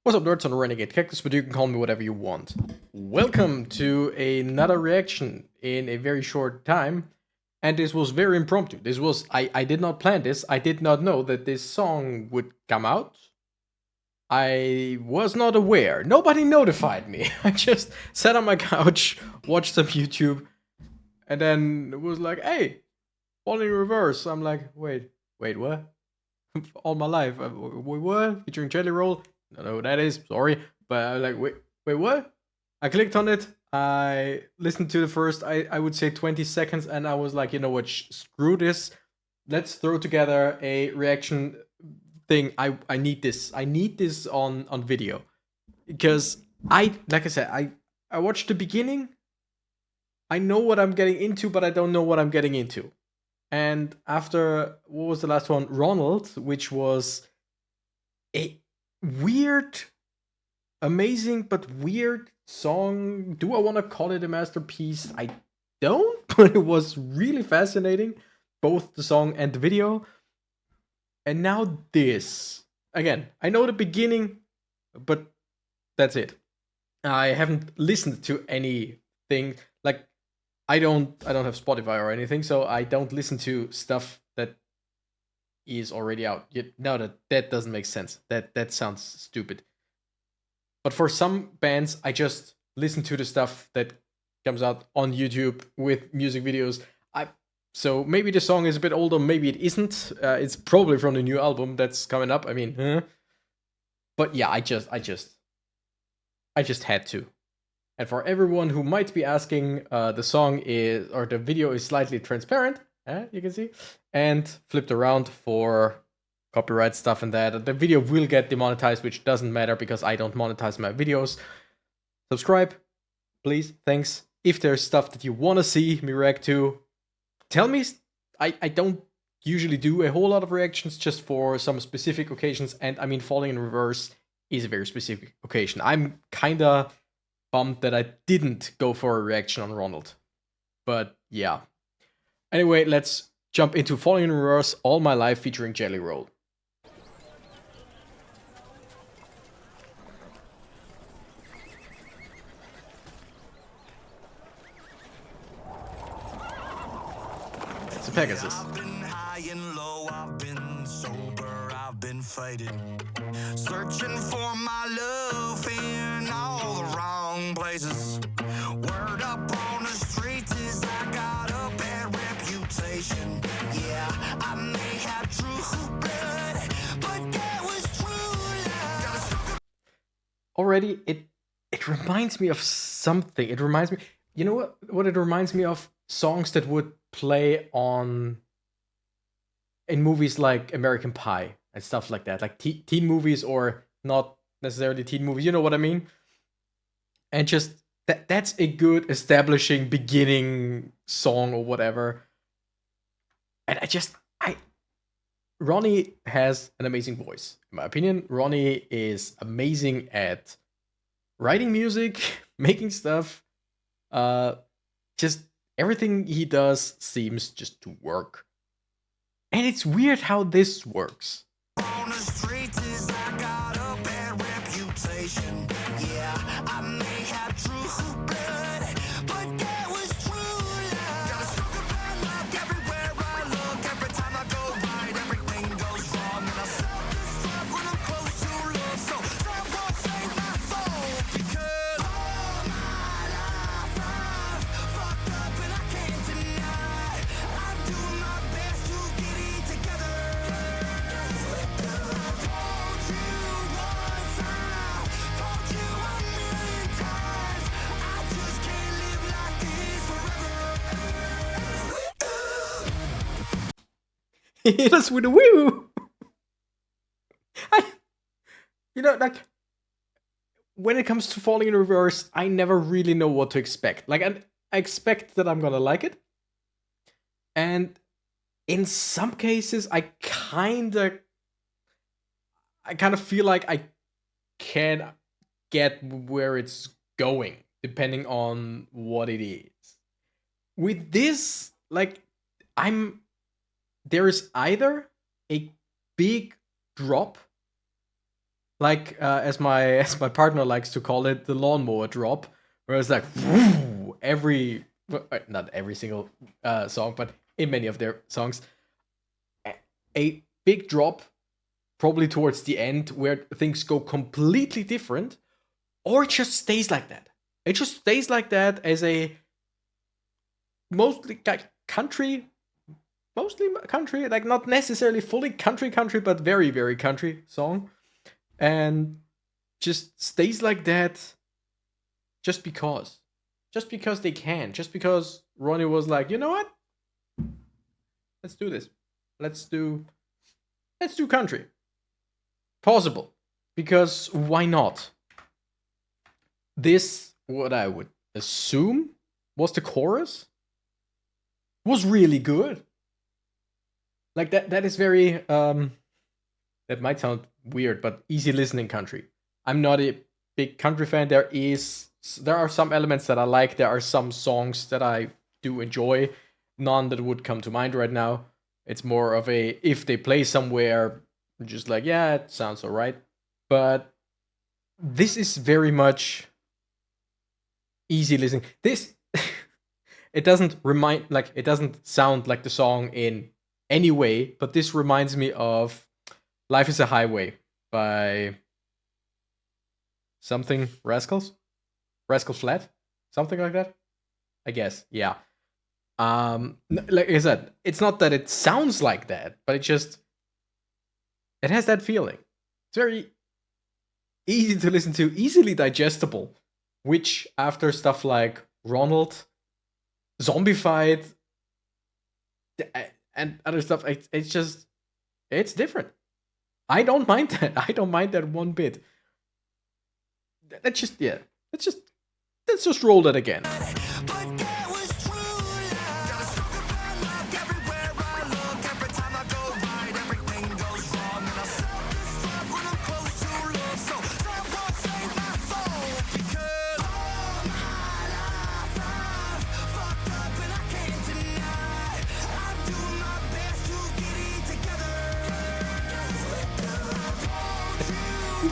What's up, nerds on the Renegade Cactus, but you can call me whatever you want. Welcome to another reaction in a very short time. And this was very impromptu. I did not plan this. I did not know that this song would come out. I was not aware. Nobody notified me. I just sat on my couch, watched some YouTube, and then it was like, hey, falling in reverse. I'm like, wait, what? All my life. Wait, what? Featuring Jelly Roll? Don't know who that is. Sorry, but I like wait, what? I clicked on it. I listened to the first, I would say 20 seconds, and I was like, you know what? Screw this. Let's throw together a reaction thing. I need this. I need this on video because like I said, I watched the beginning. I know what I'm getting into, but I don't know what I'm getting into. And after, what was the last one? Ronald, which was a weird, amazing, but weird song. Do I want to call it a masterpiece? I don't, but it was really fascinating, both the song and the video. And now this. Again, I know the beginning, but that's it. I haven't listened to anything like I don't have Spotify or anything, so I don't listen to stuff that is already out. No, that doesn't make sense. That sounds stupid. But for some bands, I just listen to the stuff that comes out on YouTube with music videos. So maybe the song is a bit older, maybe it isn't. It's probably from the new album that's coming up. I mean, but yeah, I just had to. And for everyone who might be asking, the song is, or the video is slightly transparent, you can see, and flipped around for copyright stuff and that. The video will get demonetized, which doesn't matter because I don't monetize my videos. Subscribe, please, thanks. If there's stuff that you want to see me react to, tell me. I don't usually do a whole lot of reactions, just for some specific occasions, and I mean, Falling in Reverse is a very specific occasion. I'm kinda bummed that I didn't go for a reaction on Ronald. But yeah. Anyway, let's jump into Falling in Reverse, All My Life featuring Jelly Roll. It's a Pegasus. I've been high and low, I've been sober, I've been fighting, searching for my love in all the wrong places. Word up on the streets is I got a bad reputation. Yeah, I may have true blood, but that was true love. Already, it reminds me of something. It reminds me, you know what it reminds me of? Songs that would play on in movies like American Pie and stuff like that, like teen movies, or not necessarily teen movies. You know what I mean? And just that's a good establishing beginning song or whatever. And I Ronnie has an amazing voice. In my opinion, Ronnie is amazing at writing music, making stuff. Just everything he does seems just to work. And it's weird how this works. On the streets is I got a bad reputation. Yeah, I may have true blood, but that was true love. Got a sugar bad luck everywhere I look. Every time I go right, everything goes wrong. And I self-destruct when I'm close to love. So someone save my soul, because all my life I've fucked up and I can't deny. I do my best to get it together. He hit us with a woo. Like, when it comes to Falling in Reverse, I never really know what to expect. Like, I expect that I'm gonna like it, and in some cases, I kind of feel like I can get where it's going, depending on what it is. With this, like, there is either a big drop like as my as my partner likes to call it, the lawnmower drop, where it's like whoo, not every single song, but in many of their songs, a big drop, probably towards the end, where things go completely different, or it just stays like that. It just stays like that as a mostly country, like not necessarily fully country, but very, very country song, and just stays like that just because. Just because they can. Just because Ronnie was like, you know what? Let's do this. Let's do country. Possible. Because why not? This, what I would assume was the chorus, was really good. Like that is very that might sound weird, but easy listening country. I'm not a big country fan. There are some elements that I like. There are some songs that I do enjoy. None that would come to mind right now. It's more of a, if they play somewhere, just like, yeah, it sounds alright. But this is very much easy listening. This it doesn't sound like the song in any way, but this reminds me of Life is a Highway by something Rascals Flat, something like that, I guess. Yeah. Like I said, it's not that it sounds like that, but it has that feeling. It's very easy to listen to, easily digestible, which after stuff like Ronald, Zombified, and other stuff, it's different. I don't mind that. I don't mind that one bit. Let's just roll that again.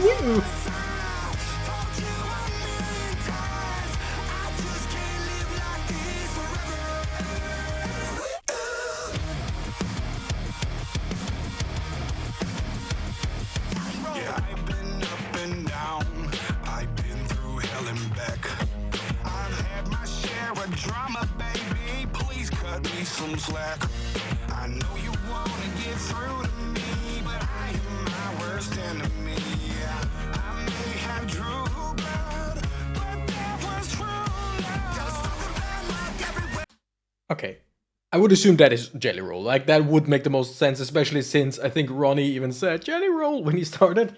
Woo! Drama, baby, please cut me some slack. I know you wanna get through to me, but I am my worst enemy. I may have true blood, but that was true love. Okay, I would assume that is Jelly Roll. Like, that would make the most sense, especially since I think Ronnie even said Jelly Roll when he started.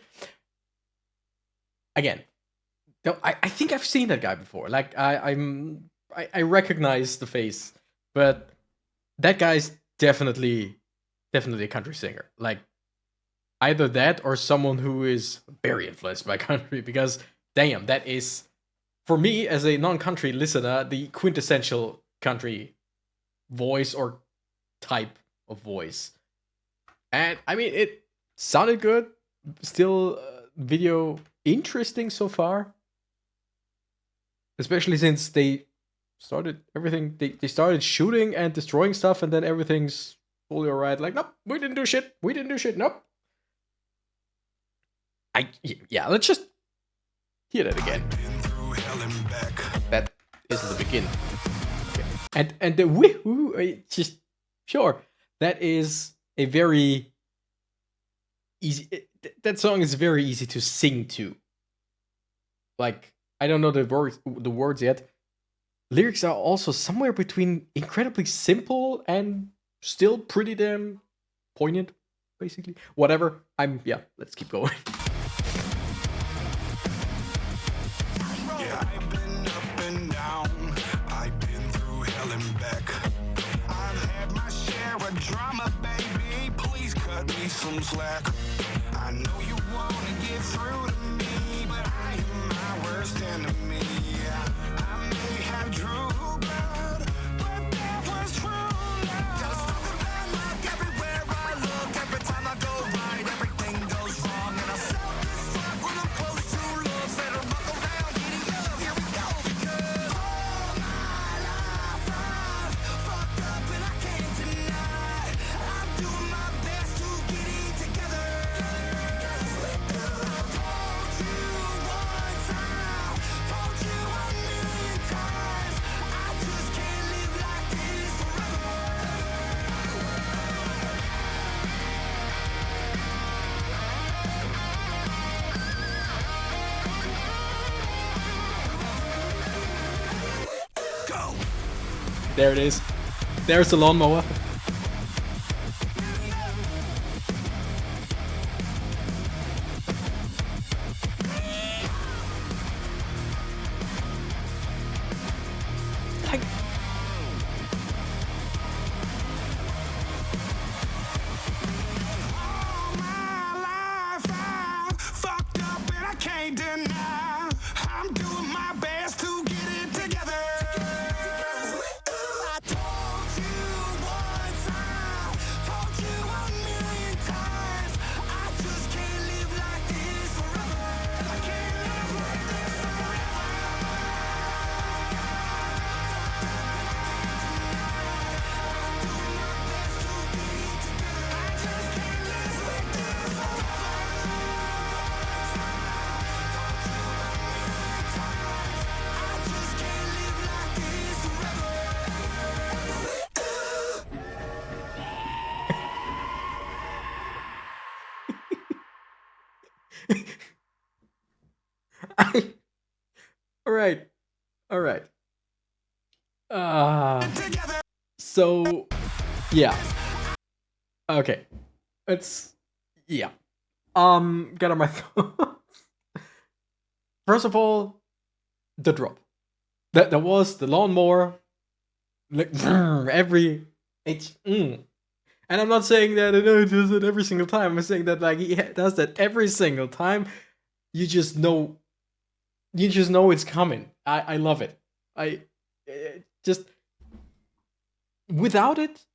Again, I think I've seen that guy before. Like, I recognize the face, but that guy's definitely a country singer. Like, either that or someone who is very influenced by country, because damn, that is, for me as a non-country listener, the quintessential country voice or type of voice. And I mean, it sounded good. Still, video interesting so far, especially since they started everything. They started shooting and destroying stuff, and then everything's fully alright. Like, nope, we didn't do shit. Nope. Let's just hear that again. That isn't the beginning. Okay. And the woohoo, just sure. That is a very easy. That song is very easy to sing to. Like, I don't know the words yet. Lyrics are also somewhere between incredibly simple and still pretty damn poignant, basically. Whatever. Let's keep going. Yeah, I've been up and down. I've been through hell and back. I've had my share of drama, baby. Please cut me some slack. I know you wanna get through to me, but I am my worst enemy. I may have true blood, but that was true love. Got a stronger bad luck everywhere I look. Every time I go right, everything goes wrong, and I self-destruct There it is. There's the lawnmower. Like, All my life I fucked up and I can't deny. I'm doing my best to get it together. I told you once, I told you a million times. I just can't live like this forever. I can't live like this forever. all right, all right. So yeah. Okay. It's yeah. Get on my thoughts. First of all, the drop. That was the lawnmower. Like every and I'm not saying that he does it every single time. I'm saying that like he does that every single time. You just know it's coming. I love it. I just without it,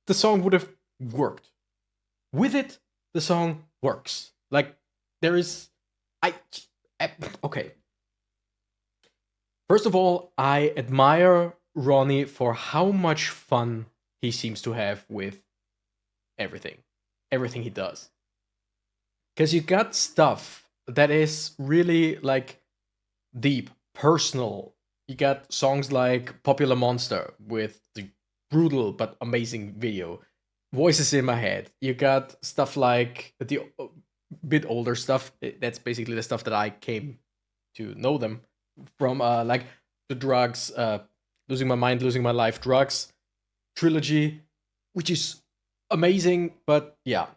the song would have worked. With it, the song works. Like there is, okay. First of all, I admire Ronnie for how much fun he seems to have with everything he does. Because you got stuff that is really like deep, personal. You got songs like Popular Monster with the brutal but amazing video. Voices in My Head. You got stuff like the bit older stuff. That's basically the stuff that I came to know them from, like the Drugs, Losing My Mind, Losing My Life, Drugs trilogy, which is amazing. But yeah,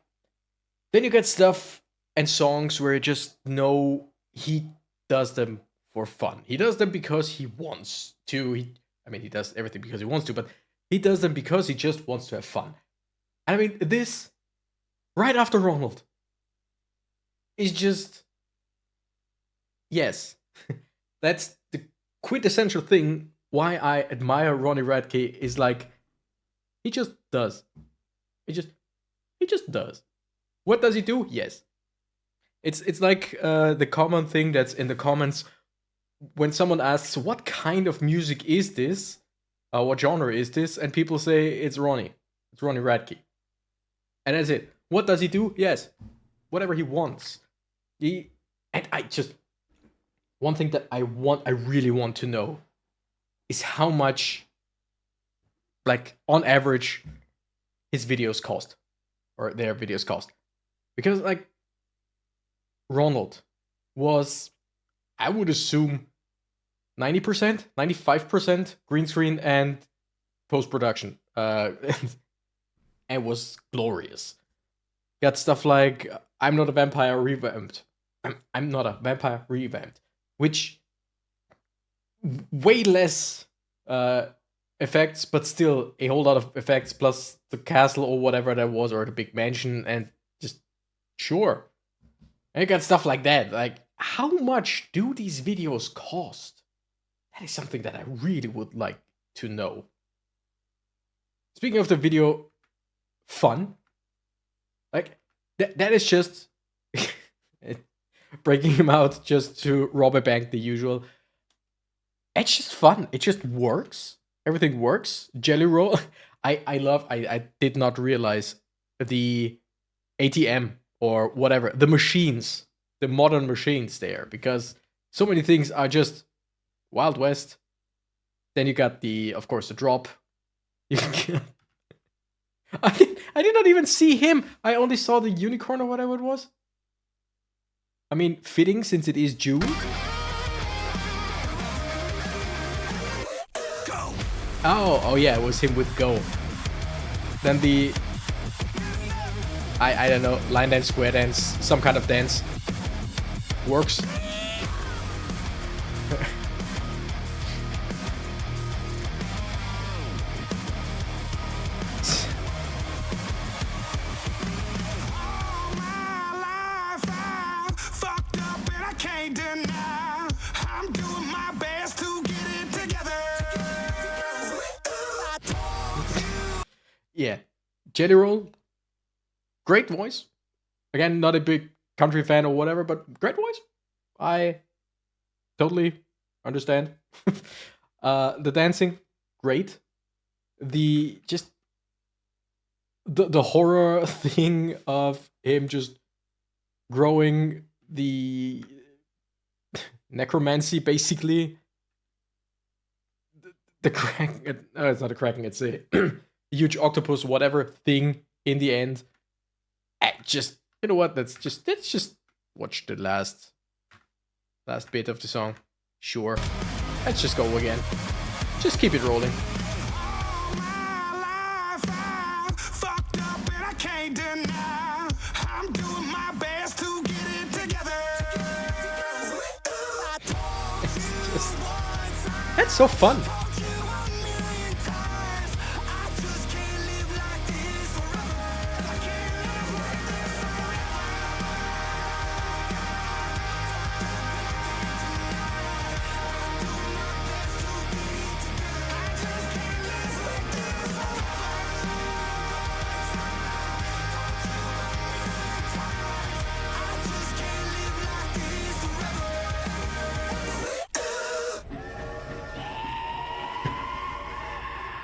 then you get stuff and songs where you just know he does them for fun. He does them because he wants to. He does everything because he wants to, but he does them because he just wants to have fun. I mean, this right after Ronald is just yes. That's the quintessential thing why I admire Ronnie Radke is like he just does. He just does. What does he do? Yes. It's like the common thing that's in the comments when someone asks what kind of music is this, what genre is this, and people say it's Ronnie Radke, and that's it. What does he do? Yes, whatever he wants. One thing that I really want to know is how much, like on average, his videos cost, or their videos cost, because like Ronald was, I would assume, 90%, 95% green screen and post production. And was glorious. Got stuff like I'm Not a Vampire Revamped. I'm Not a Vampire Revamped, which way less effects, but still a whole lot of effects, plus the castle or whatever that was, or the big mansion, and just sure. And you got stuff like that. Like, how much do these videos cost? That is something that I really would like to know. Speaking of the video fun, like that is just breaking him out just to rob a bank, the usual. It's just fun. It just works. Everything works. Jelly Roll. I did not realize the ATM or whatever, the machines, the modern machines there, because so many things are just Wild West. Then you got of course, the drop. I did not even see him. I only saw the unicorn or whatever it was. I mean, fitting since it is June. Go. Oh yeah, it was him with Go. Then the I don't know, line dance, square dance, some kind of dance works. Yeah, Jelly Roll, great voice. Again, not a big country fan or whatever, but great voice. I totally understand. The dancing, great. The just the horror thing of him just growing the necromancy, basically. The crack. It's not a kraken. It's a huge octopus, whatever thing. In the end, just you know what? Let's just watch the last bit of the song. Sure, let's just go again. Just keep it rolling. That's so fun.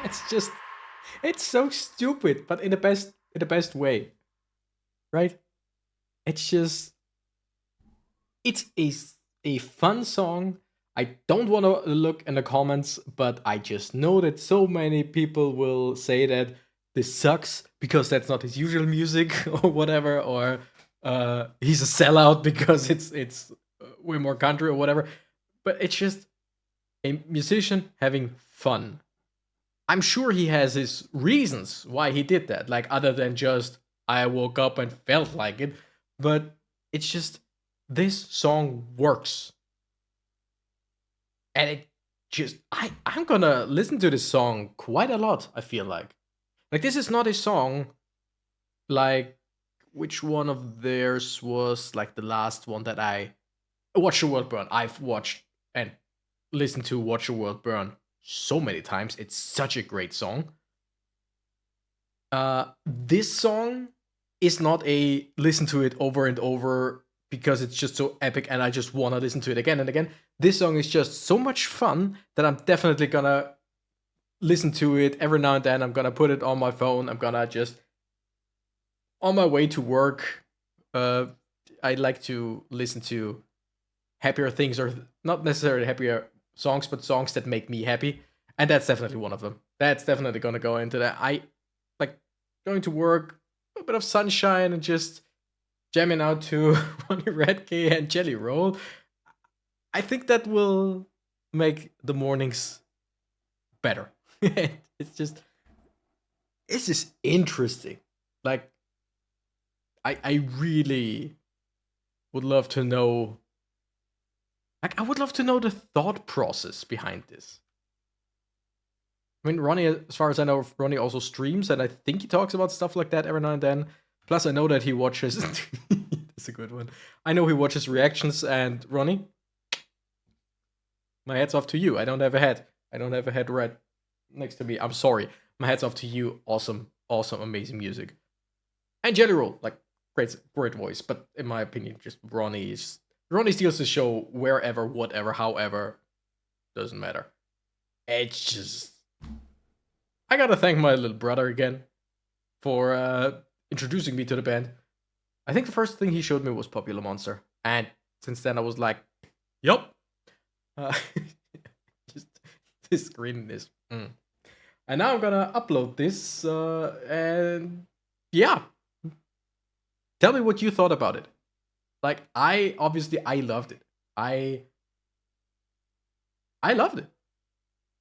It's just, it's so stupid, but in the best way, right? It's just, it's a fun song. I don't want to look in the comments, but I just know that so many people will say that this sucks because that's not his usual music or whatever, or he's a sellout because it's way more country or whatever. But it's just a musician having fun. I'm sure he has his reasons why he did that, like other than just I woke up and felt like it. But it's just this song works, and it just I'm gonna listen to this song quite a lot. I feel like this is not a song like which one of theirs was like the last one that I Watch the World Burn. I've watched and listened to Watch the World Burn so many times. It's such a great song. This song is not a listen to it over and over because it's just so epic and I just want to listen to it again and again. This song is just so much fun that I'm definitely gonna listen to it every now and then. I'm gonna put it on my phone. I'm gonna just on my way to work. I like to listen to happier things, or not necessarily happier songs, but songs that make me happy. And that's definitely one of them. That's definitely gonna go into that. I like going to work, a bit of sunshine, and just jamming out to Ronnie Radke and Jelly Roll. I think that will make the mornings better. It's just interesting. Like I really would love to know, like I would love to know the thought process behind this. I mean, Ronnie, as far as I know, Ronnie also streams, and I think he talks about stuff like that every now and then. Plus, I know that he watches. That's a good one. I know he watches reactions, and Ronnie, my hat's off to you. I don't have a head. I don't have a head right next to me. I'm sorry. My hat's off to you. Awesome, awesome, amazing music. And Jelly Roll, like great voice. But in my opinion, just Ronnie steals the show wherever, whatever, however, doesn't matter. It's just, I gotta thank my little brother again for introducing me to the band. I think the first thing he showed me was Popular Monster, and since then I was like, "Yup." Uh, just this screen is. And now I'm gonna upload this, and yeah, tell me what you thought about it. Like, I loved it. I loved it.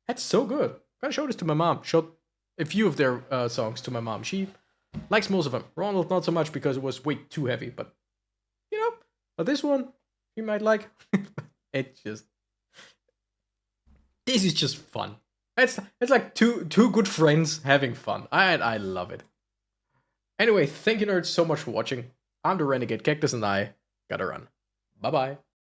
That's so good. gonna show this to my mom. Showed a few of their songs to my mom. She likes most of them. Ronald not so much because it was way too heavy, but you know, but this one you might like. It's just this is just fun. It's like two good friends having fun. I love it. Anyway, thank you nerds so much for watching. I'm the Renegade Cactus and I gotta run. Bye bye.